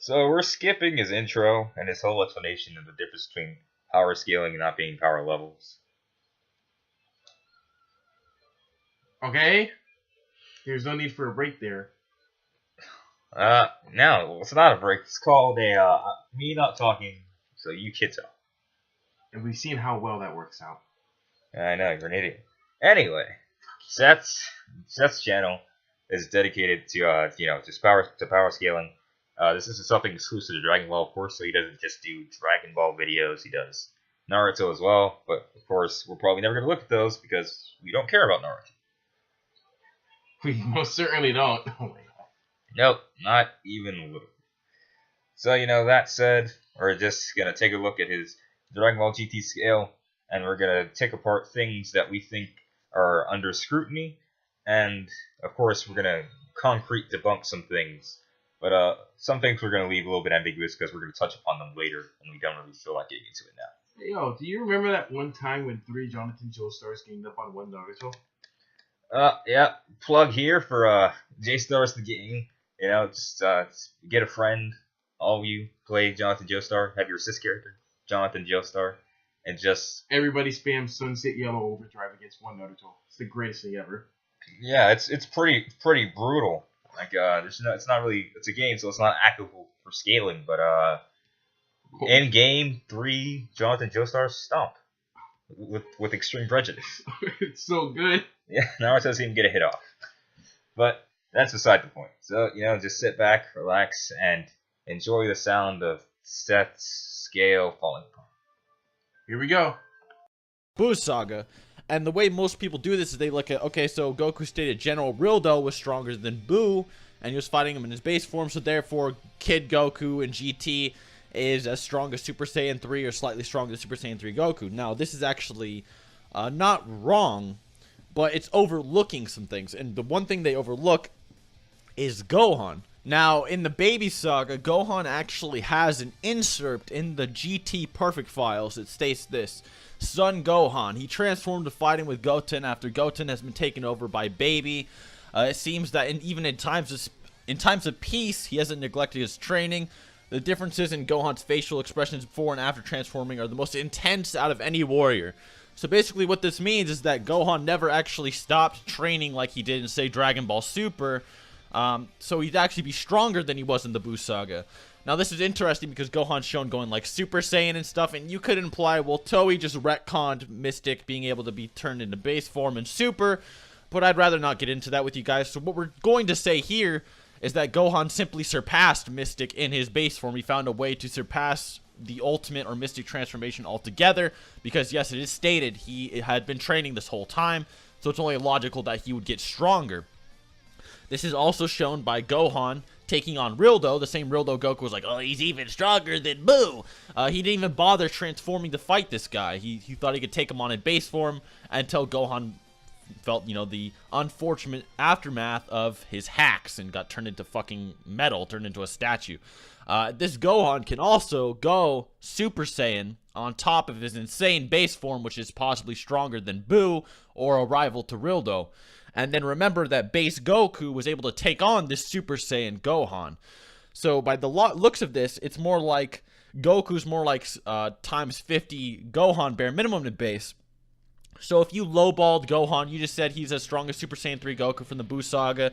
So we're skipping his intro and his whole explanation of the difference between power scaling and not being power levels. Okay? There's no need for a break there. No, it's not a break. It's called me not talking, so you kids talk. And we've seen how well that works out. I know, you're an idiot. Anyway, Seth's channel is dedicated to just power scaling. This isn't something exclusive to Dragon Ball, of course, so he doesn't just do Dragon Ball videos, he does Naruto as well, but of course, we're probably never going to look at those because we don't care about Naruto. We most certainly don't. Oh my god. Nope, not even a little. So, that said, we're just going to take a look at his Dragon Ball GT scale, and we're going to take apart things that we think are under scrutiny, and, of course, we're going to concrete debunk some things. But some things we're going to leave a little bit ambiguous because we're going to touch upon them later, and we don't really feel like getting into it now. Hey, yo, do you remember that one time when 3 Jonathan Joestars ganged up on 1 Naruto? Yeah, plug here for J-Stars the game. Just get a friend, all of you, play Jonathan Joestar, have your sis character, Jonathan Joestar, and just... Everybody spam Sunset Yellow Overdrive against 1 Naruto. It's the greatest thing ever. Yeah, it's pretty brutal. Like, it's not really, it's a game, so it's not applicable for scaling, but cool. In game 3, Jonathan Joestar stomp with extreme prejudice. It's so good. Yeah, Naruto doesn't even get a hit off. But that's beside the point. So, just sit back, relax, and enjoy the sound of Seth's scale falling apart. Here we go. Buu Saga. And the way most people do this is they look at, okay, so Goku stated General Rildo was stronger than Buu, and he was fighting him in his base form, so therefore Kid Goku in GT is as strong as Super Saiyan 3 or slightly stronger than Super Saiyan 3 Goku. Now, this is actually not wrong, but it's overlooking some things. And the one thing they overlook is Gohan. Now, in the Baby Saga, Gohan actually has an insert in the GT Perfect files that states this. Son Gohan, he transformed to fighting with Goten after Goten has been taken over by Baby. It seems that even in times of peace, he hasn't neglected his training. The differences in Gohan's facial expressions before and after transforming are the most intense out of any warrior. So basically what this means is that Gohan never actually stopped training like he did in, say, Dragon Ball Super. So he'd actually be stronger than he was in the Buu Saga. Now this is interesting because Gohan's shown going like Super Saiyan and stuff, and you could imply, well, Toei just retconned Mystic being able to be turned into base form and Super, but I'd rather not get into that with you guys. So what we're going to say here is that Gohan simply surpassed Mystic in his base form. He found a way to surpass the ultimate or Mystic transformation altogether, because yes, it is stated he had been training this whole time, so it's only logical that he would get stronger. This is also shown by Gohan taking on Rildo, the same Rildo Goku was like, oh, he's even stronger than Buu. He didn't even bother transforming to fight this guy. He thought he could take him on in base form until Gohan felt, the unfortunate aftermath of his hacks and got turned into fucking metal, turned into a statue. This Gohan can also go Super Saiyan on top of his insane base form, which is possibly stronger than Buu or a rival to Rildo. And then remember that base Goku was able to take on this Super Saiyan Gohan. So by the looks of this, it's more like Goku's more like times 50 Gohan bare minimum in base. So if you lowballed Gohan, you just said he's as strong as Super Saiyan 3 Goku from the Buu Saga.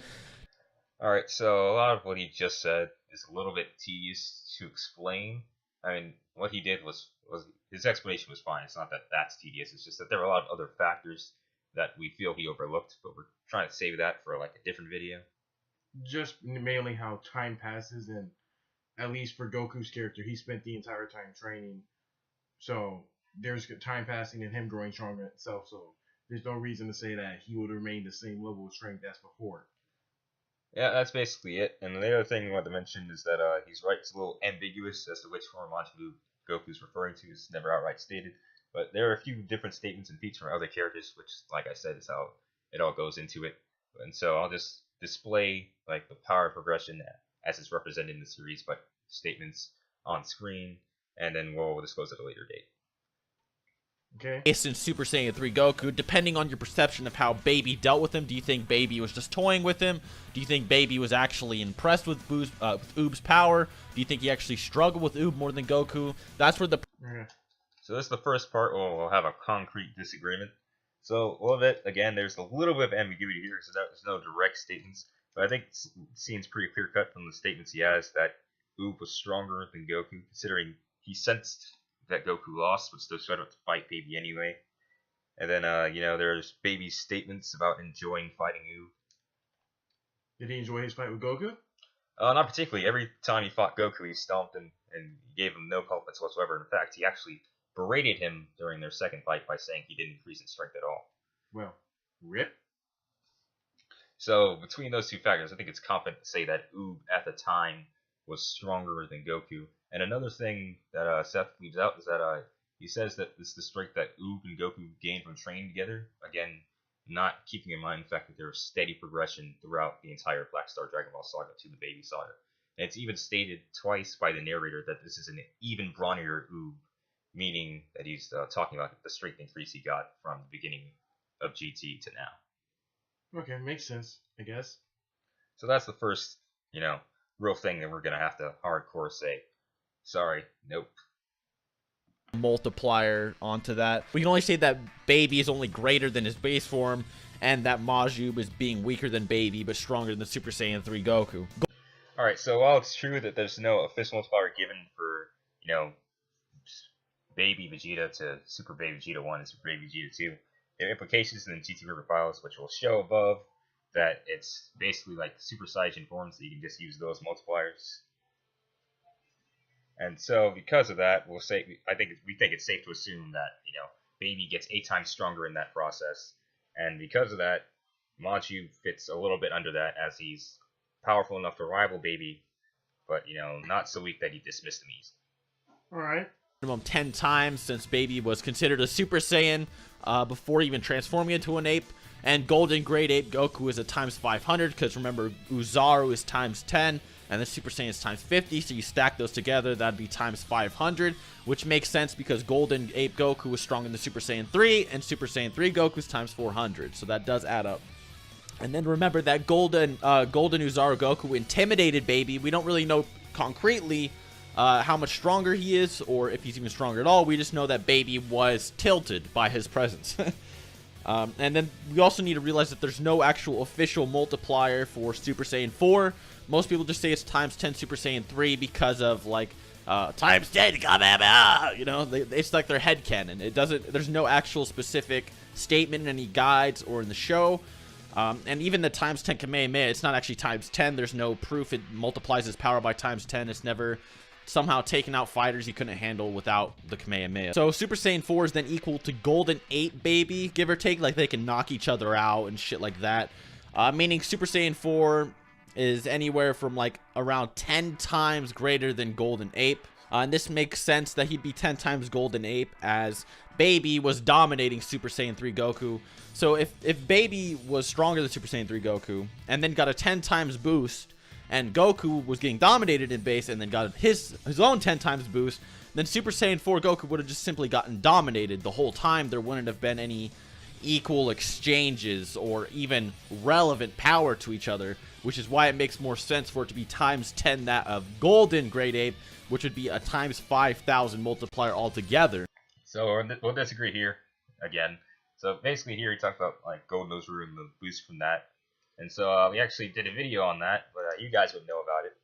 Alright, so a lot of what he just said is a little bit tedious to explain. I mean, what he did was his explanation was fine. It's not that that's tedious. It's just that there are a lot of other factors that we feel he overlooked, but we're trying to save that for like a different video. Just mainly how time passes, and at least for Goku's character, he spent the entire time training. So there's time passing and him growing stronger itself. So there's no reason to say that he would remain the same level of strength as before. Yeah, that's basically it. And the other thing I want to mention is that he's right. It's a little ambiguous as to which form Majin Goku's referring to. It's never outright stated. But there are a few different statements and feats from other characters, which, like I said, is how it all goes into it. And so I'll just display like the power progression as it's represented in the series, but statements on screen, and then we'll disclose at a later date. Okay. in Super Saiyan 3 Goku, depending on your perception of how Baby dealt with him. Do you think Baby was just toying with him? Do you think Baby was actually impressed with Oob's power? Do you think he actually struggled with Oob more than Goku? That's where the... Okay. So this is the first part where we'll have a concrete disagreement. So all of it, again, there's a little bit of ambiguity here, so there's no direct statements. But I think it seems pretty clear cut from the statements he has that Oob was stronger than Goku, considering he sensed that Goku lost, but still tried to fight Baby anyway. And then, there's Baby's statements about enjoying fighting Oob. Did he enjoy his fight with Goku? Not particularly. Every time he fought Goku, he stomped him and gave him no compliments whatsoever. In fact, he actually berated him during their second fight by saying he didn't increase in strength at all. Well, rip. So, between those two factors, I think it's confident to say that Oob, at the time, was stronger than Goku. And another thing that Seth leaves out is that he says that this is the strength that Oob and Goku gained from training together. Again, not keeping in mind the fact that there was steady progression throughout the entire Black Star Dragon Ball saga to the Baby saga. And it's even stated twice by the narrator that this is an even brawnier Oob, meaning that he's talking about the strength increase he got from the beginning of GT to now. Okay, makes sense, I guess. So that's the first, real thing that we're going to have to hardcore say. Sorry, nope. Multiplier onto that. We can only say that Baby is only greater than his base form, and that Majub is being weaker than Baby, but stronger than Super Saiyan 3 Goku. Alright, so while it's true that there's no official multiplier given for, Baby Vegeta to Super Baby Vegeta 1 and Super Baby Vegeta 2, there are implications in the GT River files, which will show above that it's basically like Super Saiyan forms, so you can just use those multipliers. And so, because of that, we think it's safe to assume that Baby gets 8 times stronger in that process, and because of that, Majub fits a little bit under that, as he's powerful enough to rival Baby, but not so weak that he dismissed him easily. All right. Minimum 10 times, since Baby was considered a Super Saiyan before even transforming into an ape. And Golden Great Ape Goku is a times 500, because remember, Uzaru is times 10, and the Super Saiyan is times 50, so you stack those together, that'd be times 500, which makes sense because Golden Ape Goku is stronger than Super Saiyan 3, and Super Saiyan 3 Goku is times 400, so that does add up. And then remember that Golden Uzaru Goku intimidated Baby. We don't really know concretely how much stronger he is, or if he's even stronger at all. We just know that Baby was tilted by his presence. And then we also need to realize that there's no actual official multiplier for Super Saiyan 4. Most people just say it's times 10 Super Saiyan 3 because of, like, times 10 Kamehameha! It's like their headcanon. There's no actual specific statement in any guides or in the show. And even the times 10 Kamehameha, it's not actually times 10. There's no proof it multiplies his power by times 10. It's never somehow taken out fighters he couldn't handle without the Kamehameha. So Super Saiyan 4 is then equal to Golden 8 Baby, give or take. Like, they can knock each other out and shit like that. Meaning Super Saiyan 4 is anywhere from, like, around 10 times greater than Golden Ape. And this makes sense that he'd be 10 times Golden Ape, as Baby was dominating Super Saiyan 3 Goku. So if Baby was stronger than Super Saiyan 3 Goku, and then got a 10 times boost, and Goku was getting dominated in base and then got his own 10 times boost, then Super Saiyan 4 Goku would have just simply gotten dominated the whole time. There wouldn't have been any equal exchanges or even relevant power to each other, which is why it makes more sense for it to be times 10 that of Golden Great Ape, which would be a times 5,000 multiplier altogether. So we'll disagree here again. So basically here he talks about like Golden Uzaru and the boost from that. And so we actually did a video on that, but you guys would know about it.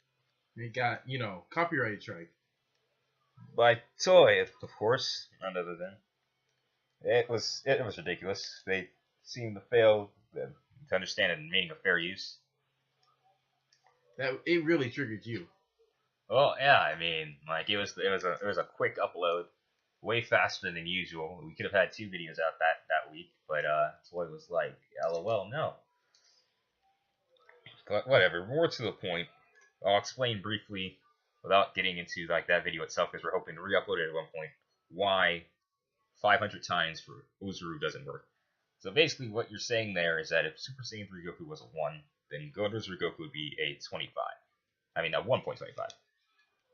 They got, copyright strike. By Toy, of course, none other than. It was ridiculous. They seemed to fail to understand the meaning of fair use. It really triggered you. Well, yeah, I mean, like it was a quick upload, way faster than usual. We could have had 2 videos out that week, but Toy was like, LOL, no. But whatever, more to the point, I'll explain briefly, without getting into like that video itself, because we're hoping to re-upload it at one point, why 500 times for Uzaru doesn't work. So basically what you're saying there is that if Super Saiyan 3 Goku was a 1, then Golden Uzaru Goku would be a 25. I mean, a 1.25.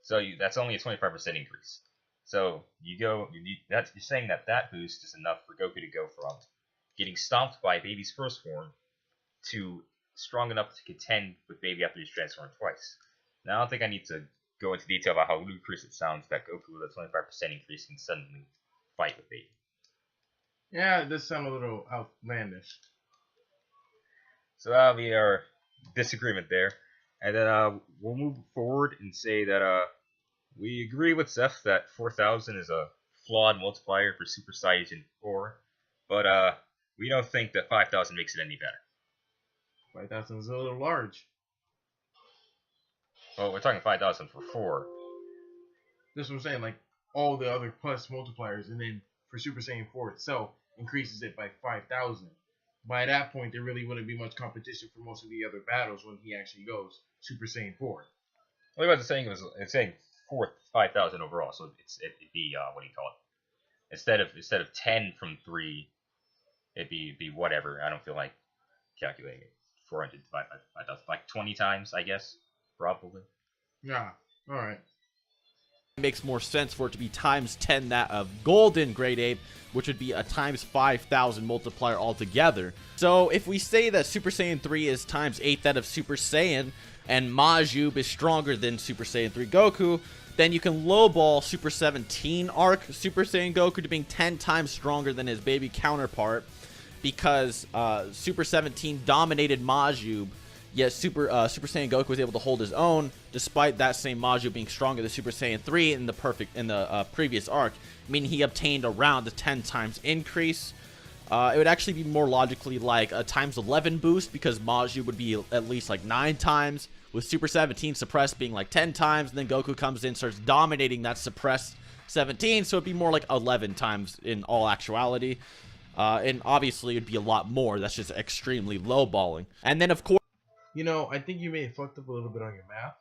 So that's only a 25% increase. So you're saying that boost is enough for Goku to go from getting stomped by Baby's first form to strong enough to contend with Baby after he's transformed twice. Now, I don't think I need to go into detail about how ludicrous it sounds that Goku with a 25% increase can suddenly fight with Baby. Yeah, it does sound a little outlandish. So that'll be our disagreement there. And then we'll move forward and say that we agree with Seth that 4,000 is a flawed multiplier for Super Saiyan 4, but we don't think that 5,000 makes it any better. 5,000 is a little large. Well, we're talking 5,000 for 4. That's what I'm saying, like all the other plus multipliers, and then for Super Saiyan 4 itself, increases it by 5,000. By that point, there really wouldn't be much competition for most of the other battles when he actually goes Super Saiyan 4. What I was saying it's saying 5,000 overall, so it'd be what do you call it? Instead of 10 from 3, it'd be whatever. I don't feel like calculating it. 400 divided by 5,000, like 20 times, I guess, probably. Yeah. All right. It makes more sense for it to be times 10 that of Golden Great Ape, which would be a times 5,000 multiplier altogether. So if we say that Super Saiyan 3 is times 8 that of Super Saiyan, and Majub is stronger than Super Saiyan 3 Goku, then you can lowball Super 17 arc Super Saiyan Goku to being 10 times stronger than his baby counterpart, because Super 17 dominated Majub, yet Super Saiyan Goku was able to hold his own, despite that same Majub being stronger than Super Saiyan 3 in the previous arc, meaning he obtained around a 10 times increase. It would actually be more logically like a times 11 boost, because Majub would be at least like 9 times, with Super 17 suppressed being like 10 times, and then Goku comes in, starts dominating that suppressed 17, so it'd be more like 11 times in all actuality. And obviously it'd be a lot more. That's just extremely lowballing. And then of course, you know, I think you may have fucked up a little bit on your math.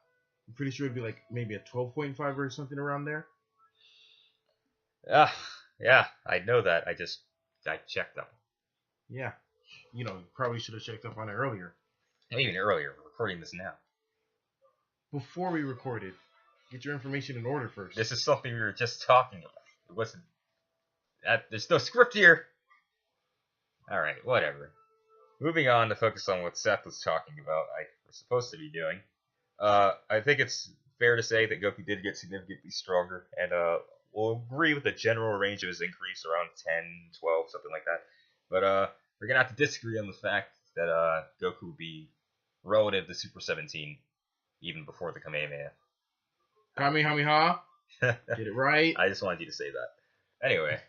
I'm pretty sure it'd be like maybe a 12.5 or something around there. Yeah, I know that. I checked them. Yeah. You know, you probably should have checked up on it earlier. Even earlier. We're recording this now. Before we recorded, get your information in order first. This is something we were just talking about. It wasn't... there's no script here! Alright, whatever. Moving on to focus on what Seth was talking about, we're supposed to be doing. I think it's fair to say that Goku did get significantly stronger, and we'll agree with the general range of his increase, around 10, 12, something like that. But we're gonna have to disagree on the fact that Goku would be relative to Super 17, even before the Kamehameha. Kamehameha? Get it right? I just wanted you to say that. Anyway,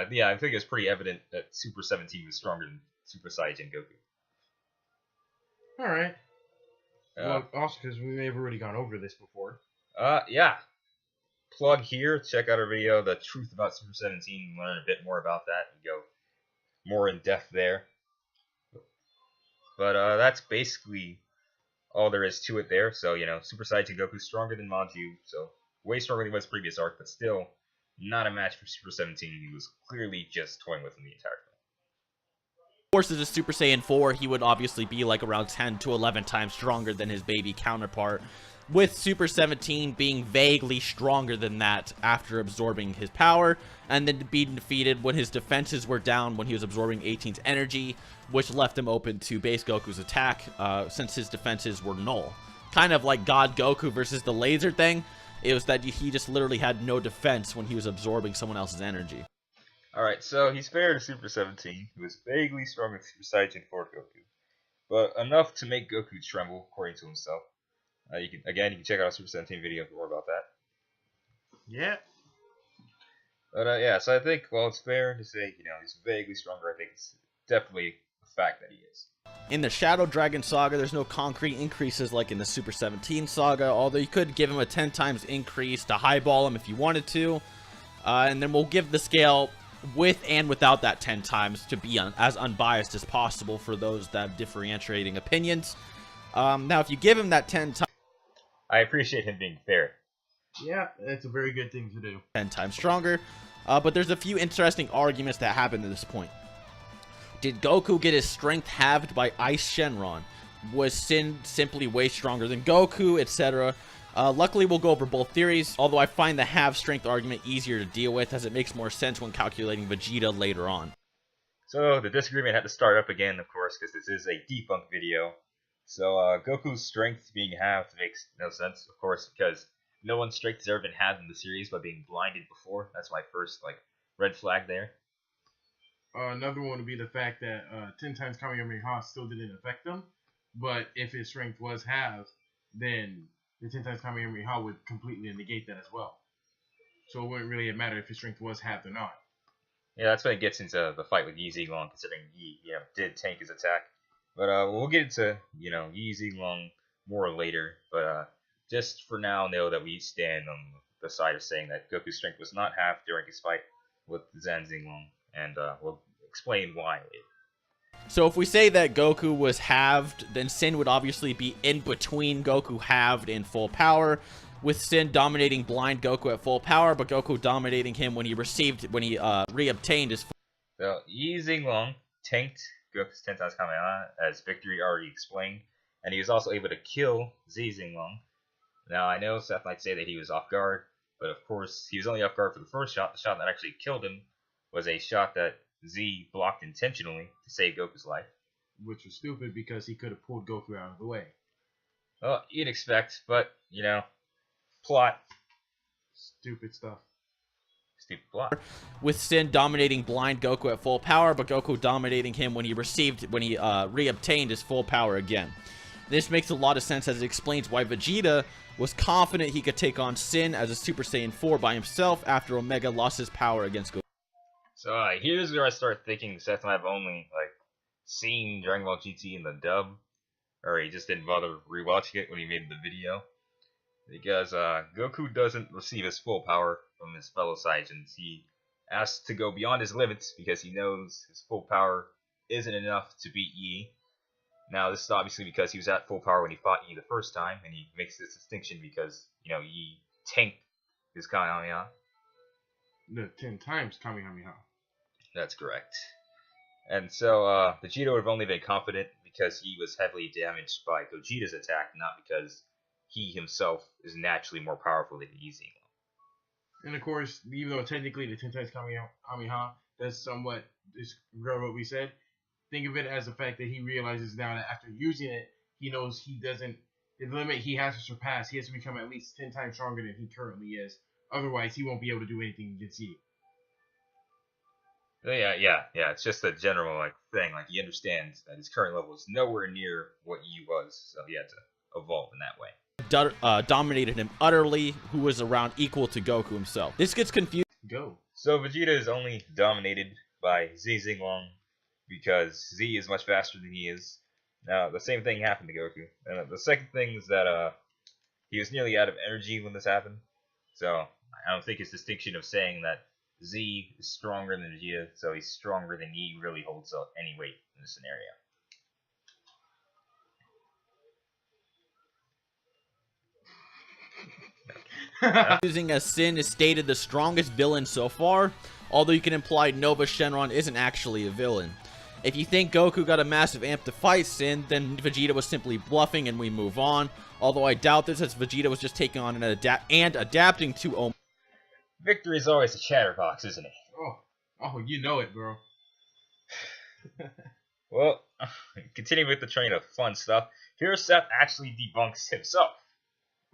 yeah, I think it's pretty evident that Super 17 was stronger than Super Saiyan Goku. Alright. Well, also because we may have already gone over this before. Yeah. Plug here, check out our video, The Truth About Super 17, and learn a bit more about that, and go more in depth there. But that's basically all there is to it there. So, you know, Super Saiyan Goku's stronger than Majub, so way stronger than his previous arc, but still not a match for Super 17. He was clearly just toying with him the entire time. Of course, as a Super Saiyan 4, he would obviously be like around 10 to 11 times stronger than his baby counterpart, with Super 17 being vaguely stronger than that after absorbing his power, and then being defeated when his defenses were down when he was absorbing 18's energy, which left him open to base Goku's attack, since his defenses were null. Kind of like God Goku versus the laser thing. It was that he just literally had no defense when he was absorbing someone else's energy. Alright, so he's fair to Super 17, who is vaguely stronger than Super Saiyan 4 Goku, but enough to make Goku tremble, according to himself. You can check out our Super 17 video for more about that. Yeah. But yeah, so I think, well, it's fair to say, you know, he's vaguely stronger. I think it's definitely a fact that he is. In the Shadow Dragon saga, there's no concrete increases like in the Super 17 saga, although you could give him a 10 times increase to highball him if you wanted to. And then we'll give the scale with and without that 10 times to be as unbiased as possible for those that have differentiating opinions. Now, if you give him that 10 times... I appreciate him being fair. Yeah, that's a very good thing to do. 10 times stronger. But there's a few interesting arguments that happen to this point. Did Goku get his strength halved by Ice Shenron? Was Syn simply way stronger than Goku, etc.? Luckily, we'll go over both theories, although I find the have strength argument easier to deal with as it makes more sense when calculating Vegeta later on. So the disagreement had to start up again, of course, because this is a debunk video. So Goku's strength being halved makes no sense, of course, because no one's strength has ever been halved in the series by being blinded before. That's my first red flag there. Another one would be the fact that 10 times Kamehameha still didn't affect him, but if his strength was halved, then the 10 times Kamehameha would completely negate that as well. So it wouldn't really matter if his strength was halved or not. Yeah, that's when it gets into the fight with Yi Zilong, considering Yi, did tank his attack. But we'll get into, Yi Zilong more later. But just for now, know that we stand on the side of saying that Goku's strength was not halved during his fight with Zan Zilong, and we'll explain why later. So if we say that Goku was halved, then Syn would obviously be in between Goku halved and full power, with Syn dominating blind Goku at full power, but Goku dominating him when he reobtained his full. So Yi Zilong tanked Goku's 10 times Kamehameha, as Victory already explained, and he was also able to kill Z Zilong. Now I know Seth might say that he was off guard, but of course he was only off guard for the first shot. The shot that actually killed him was a shot that Z blocked intentionally to save Goku's life. Which was stupid because he could have pulled Goku out of the way. Well, you'd expect, but, plot. Stupid stuff. Stupid plot. With Syn dominating blind Goku at full power, but Goku dominating him when he reobtained his full power again. This makes a lot of sense as it explains why Vegeta was confident he could take on Syn as a Super Saiyan 4 by himself after Omega lost his power against Goku. So here's where I start thinking Seth and I have only seen Dragon Ball GT in the dub, or he just didn't bother rewatching it when he made the video, because Goku doesn't receive his full power from his fellow Saiyajins. He asks to go beyond his limits because he knows his full power isn't enough to beat Yi. Now this is obviously because he was at full power when he fought Yi the first time, and he makes this distinction because Yi tanked his Kamehameha. The 10 times Kamehameha. That's correct. And so Vegeta would have only been confident because he was heavily damaged by Gogeta's attack, not because he himself is naturally more powerful than Yi Zilong. And of course, even though technically the 10 times Kamehameha does somewhat disregard what we said, think of it as the fact that he realizes now that after using it, he knows he doesn't, the limit he has to surpass, he has to become at least 10 times stronger than he currently is. Otherwise, he won't be able to do anything against Yi. Yeah. It's just a general thing. He understands that his current level is nowhere near what Yi was, so he had to evolve in that way. Dominated him utterly, who was around equal to Goku himself. This gets confused. Go. So Vegeta is only dominated by Z Zilong because Z is much faster than he is. Now the same thing happened to Goku. And the second thing is that he was nearly out of energy when this happened. So I don't think his distinction of saying that Z is stronger than Vegeta, so he's stronger than Yi, really holds up any weight in this scenario. Using as Syn is stated the strongest villain so far, although you can imply Nova Shenron isn't actually a villain. If you think Goku got a massive amp to fight Syn, then Vegeta was simply bluffing and we move on, although I doubt this as Vegeta was just taking on and adapting to Omega. Victory is always a chatterbox, isn't it? Oh, you know it, bro. Well, continuing with the train of fun stuff, here Seth actually debunks himself.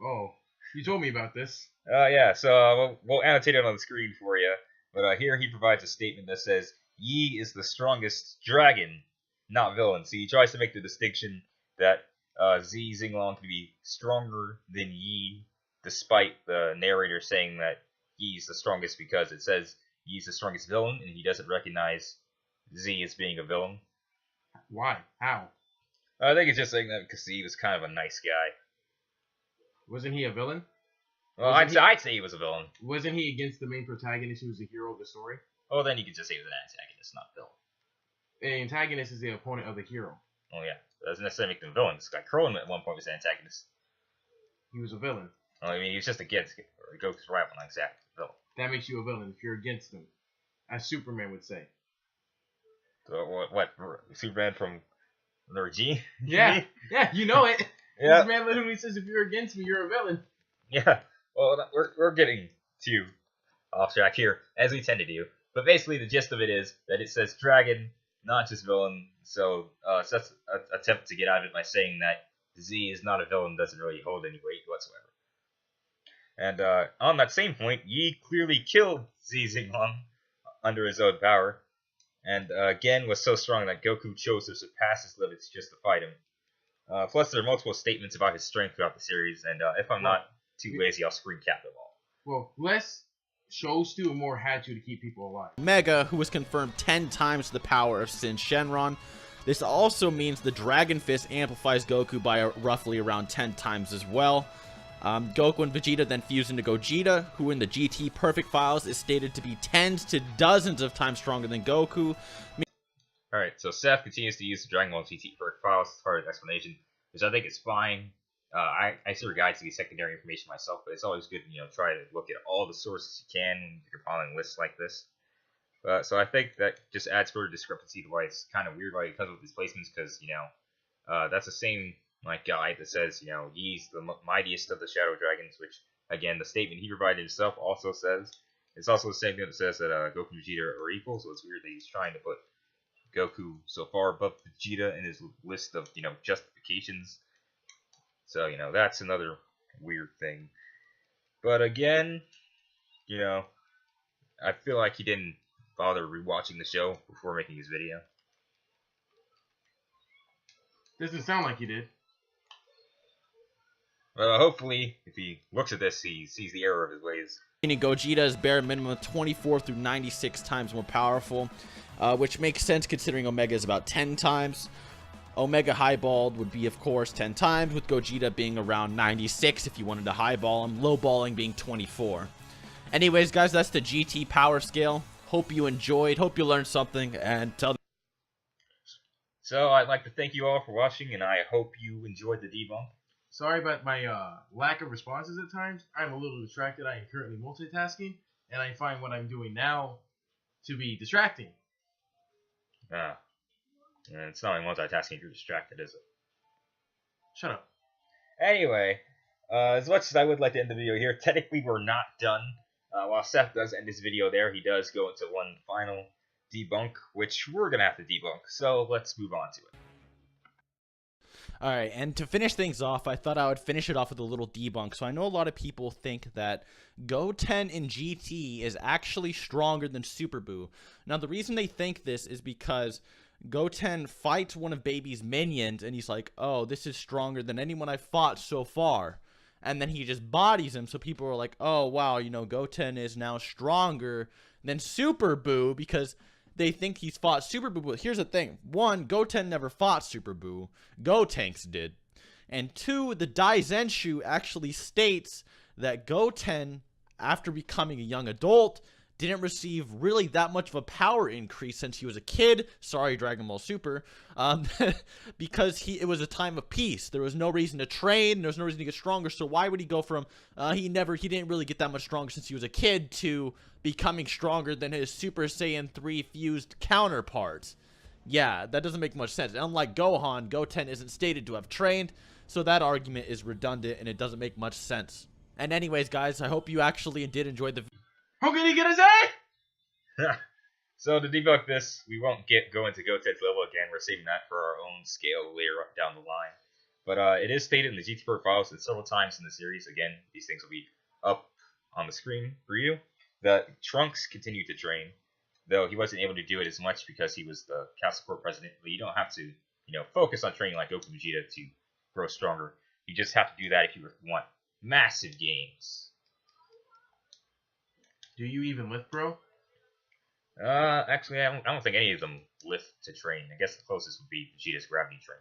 Oh, you told me about this. Yeah, so we'll annotate it on the screen for you. But here he provides a statement that says, Yi is the strongest dragon, not villain. So he tries to make the distinction that Z Zilong can be stronger than Yi, despite the narrator saying that Yi's the strongest because it says Yi's the strongest villain, and he doesn't recognize Z as being a villain. Why? How? I think it's just saying that because Z was kind of a nice guy. Wasn't he a villain? Well, I'd say he was a villain. Wasn't he against the main protagonist who was the hero of the story? Oh, then you could just say he was an antagonist, not villain. The antagonist is the opponent of the hero. Oh, yeah. That doesn't necessarily make them villains. This guy Krillin at one point was an antagonist. He was a villain. Well, I mean, he was just against Goku's rival, not exactly a villain. That makes you a villain if you're against him. As Superman would say. So, what? Superman from G? Yeah, you know it. Yeah. Superman literally says if you're against me, you're a villain. Yeah, well, we're getting too off track here, as we tend to do. But basically, the gist of it is that it says dragon, not just villain. So Seth's attempt to get out of it by saying that Z is not a villain doesn't really hold any weight whatsoever. And on that same point, Yi clearly killed Z Xinglong under his own power, and again was so strong that Goku chose to surpass his limits just to fight him. Plus, there are multiple statements about his strength throughout the series, and if I'm not too lazy, I'll screen cap them all. Well, less chose to and more had to keep people alive. Omega, who was confirmed 10 times the power of Syn Shenron. This also means the Dragon Fist amplifies Goku by roughly around 10 times as well. Goku and Vegeta then fuse into Gogeta, who in the GT Perfect files is stated to be tens to dozens of times stronger than Goku. Alright, so Seth continues to use the Dragon Ball GT Perfect files as part of the explanation, which I think is fine. I consider guides to be secondary information myself, but it's always good to try to look at all the sources you can when you're compiling lists like this. So I think that just adds further discrepancy to why it's kind of weird why he comes with these placements, because that's the same guide that says he's the mightiest of the Shadow Dragons, which again the statement he provided himself also says. It's also the same thing that says that Goku and Vegeta are equal, so it's weird that he's trying to put Goku so far above Vegeta in his list of justifications. So that's another weird thing. But again, I feel like he didn't bother rewatching the show before making his video. Doesn't sound like he did. Well, hopefully, if he looks at this, he sees the error of his ways. Gogeta is bare minimum 24 through 96 times more powerful, which makes sense considering Omega is about 10 times. Omega highballed would be, of course, 10 times, with Gogeta being around 96 if you wanted to highball him, lowballing being 24. Anyways, guys, that's the GT power scale. Hope you enjoyed, hope you learned something, and tell. So, I'd like to thank you all for watching, and I hope you enjoyed the debunk. Sorry about my lack of responses at times. I'm a little distracted. I am currently multitasking, and I find what I'm doing now to be distracting. It's not like multitasking if you're distracted, is it? Shut up. Anyway, as much as I would like to end the video here, technically we're not done. While Seth does end his video there, he does go into one final debunk, which we're going to have to debunk. So let's move on to it. Alright, and to finish things off, I thought I would finish it off with a little debunk. So I know a lot of people think that Goten in GT is actually stronger than Super Buu. Now, the reason they think this is because Goten fights one of Baby's minions, and he's like, oh, this is stronger than anyone I've fought so far. And then he just bodies him, so people are like, oh, wow, Goten is now stronger than Super Buu because they think he's fought Super Buu. But here's the thing. One, Goten never fought Super Buu. Gotenks did. And two, the Daizenshu actually states that Goten, after becoming a young adult, didn't receive really that much of a power increase since he was a kid. Sorry, Dragon Ball Super. Because it was a time of peace. There was no reason to train. There was no reason to get stronger. So why would he go from he didn't really get that much stronger since he was a kid to becoming stronger than his Super Saiyan 3 fused counterparts? Yeah, that doesn't make much sense. Unlike Gohan, Goten isn't stated to have trained, so that argument is redundant and it doesn't make much sense. And anyways, guys, I hope you actually did enjoy the video. How can he get his A? So to debunk this, we won't go into Goten's level again. We're saving that for our own scale later down the line. But it is stated in the GT profiles and several times in the series, again, these things will be up on the screen for you, that Trunks continued to train, though he wasn't able to do it as much because he was the Council Corps president. But you don't have to, focus on training like Goku and Vegeta to grow stronger. You just have to do that if you want massive gains. Do you even lift, bro? Actually, I don't think any of them lift to train. I guess the closest would be Vegeta's gravity train.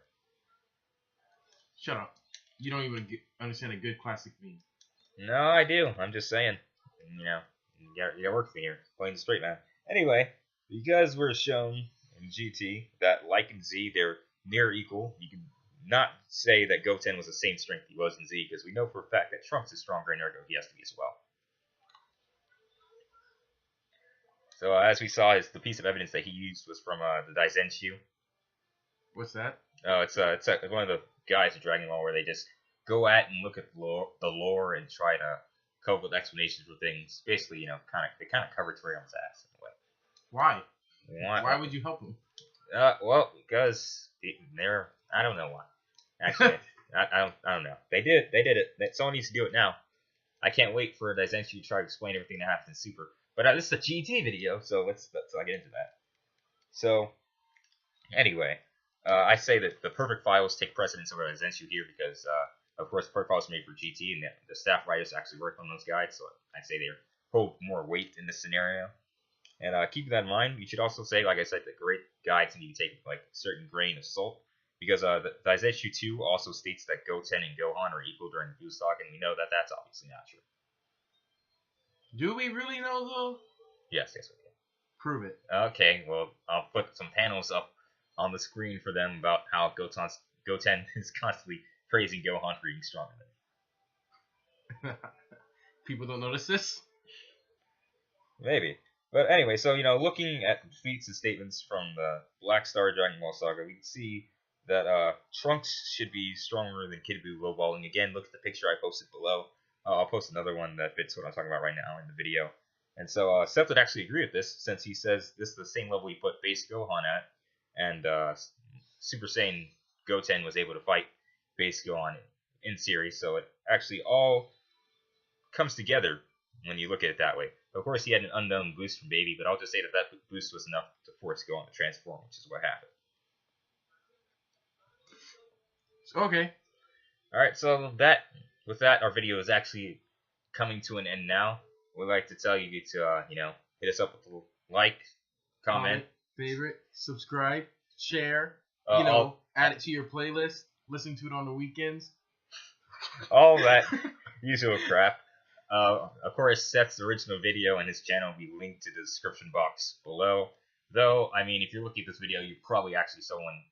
Shut up. You don't even understand a good classic meme. No, I do. I'm just saying. You gotta work for me here. Plain straight, man. Anyway, because we're shown in GT that, like in Z, they're near equal, you can not say that Goten was the same strength he was in Z, because we know for a fact that Trunks is stronger and ergo he has to be as well. So as we saw, the piece of evidence that he used was from the Daizenshu. What's that? Oh, it's one of the guys in Dragon Ball where they just go at and look at the lore and try to come up with explanations for things. Basically, you know, they kind of cover Toriyama's ass in a way. Why? Why? Why would you help him? Well, because they're, I don't know why. Actually, I don't know. They did it. Someone needs to do it now. I can't wait for Daizenshi to try to explain everything that happens in Super. But this is a GT video, so let's get into that. So, anyway, I say that the perfect files take precedence over Daizenshi here because, of course, the perfect files are made for GT, and the staff writers actually work on those guides, so I say they hold more weight in this scenario. And keeping that in mind, you should also say, like I said, that great guides need to take like a certain grain of salt, because the Daizenshi 2 also states that Goten and Gohan are equal during the Buu Saga, and we know that that's obviously not true. Do we really know, though? Yes, we do. Prove it. Okay, well, I'll put some panels up on the screen for them about how Goten is constantly praising Gohan for being stronger than him. People don't notice this? Maybe. But anyway, so, you know, looking at feats and statements from the Black Star Dragon Ball Saga, we can see that Trunks should be stronger than Kid Buu lowballing. Again, look at the picture I posted below. I'll post another one that fits what I'm talking about right now in the video. And so Seth would actually agree with this, since he says this is the same level he put base Gohan at, and Super Saiyan Goten was able to fight base Gohan in series, so it actually all comes together when you look at it that way. Of course, he had an unknown boost from Baby, but I'll just say that that boost was enough to force Gohan to transform, which is what happened. Okay. Alright, so with that, our video is actually coming to an end now. We'd like to tell you to, you know, hit us up with a like, comment, favorite, subscribe, share, add it to your playlist, listen to it on the weekends. All that usual crap. Of course, Seth's original video and his channel will be linked to the description box below. Though, I mean, if you're looking at this video, you're probably actually someone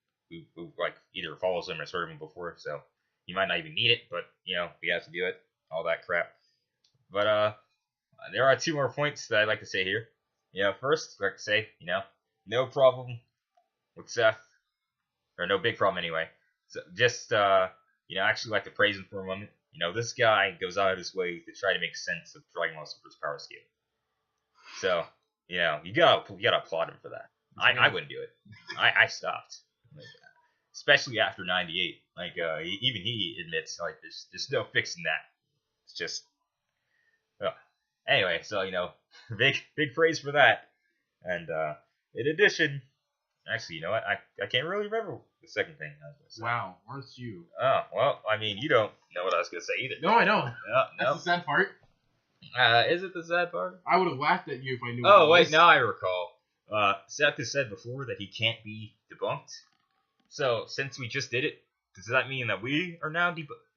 who like either follows him or has heard of him before, so you might not even need it, but, you know, we have to do it. All that crap. But, there are two more points that I'd like to say here. You know, first, I'd like to say, you know, no problem with Seth, or no big problem anyway. So just, you know, actually like to praise him for a moment. You know, this guy goes out of his way to try to make sense of Dragon Ball Super's power scale. So, you know, you gotta applaud him for that. I wouldn't do it. I stopped. Especially after 98. Like, even he admits, like, there's no fixing that. It's just, anyway, so, you know, big praise for that. And, in addition, actually, you know what? I can't really remember the second thing I was going to say. Wow, aren't you? Oh, well, I mean, you don't know what I was going to say either. No, I don't. No. That's the sad part. Is it the sad part? I would have laughed at you if I knew. Oh, wait, now I recall. Seth has said before that he can't be debunked. So, since we just did it, does that mean that we are now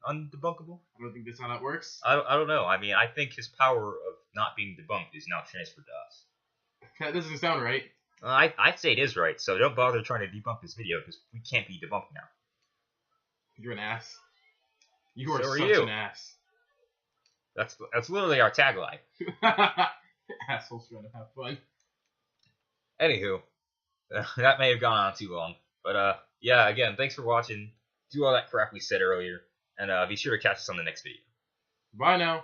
undebunkable? I don't think that's how that works. I don't know. I mean, I think his power of not being debunked is now transferred to us. That doesn't sound right. I'd say it is right, so don't bother trying to debunk this video, because we can't be debunked now. You're an ass. You are So such you. an ass. That's literally our tagline. Assholes trying to have fun. Anywho, that may have gone on too long, but yeah, again, thanks for watching. Do all that crap we said earlier, and be sure to catch us on the next video. Bye now.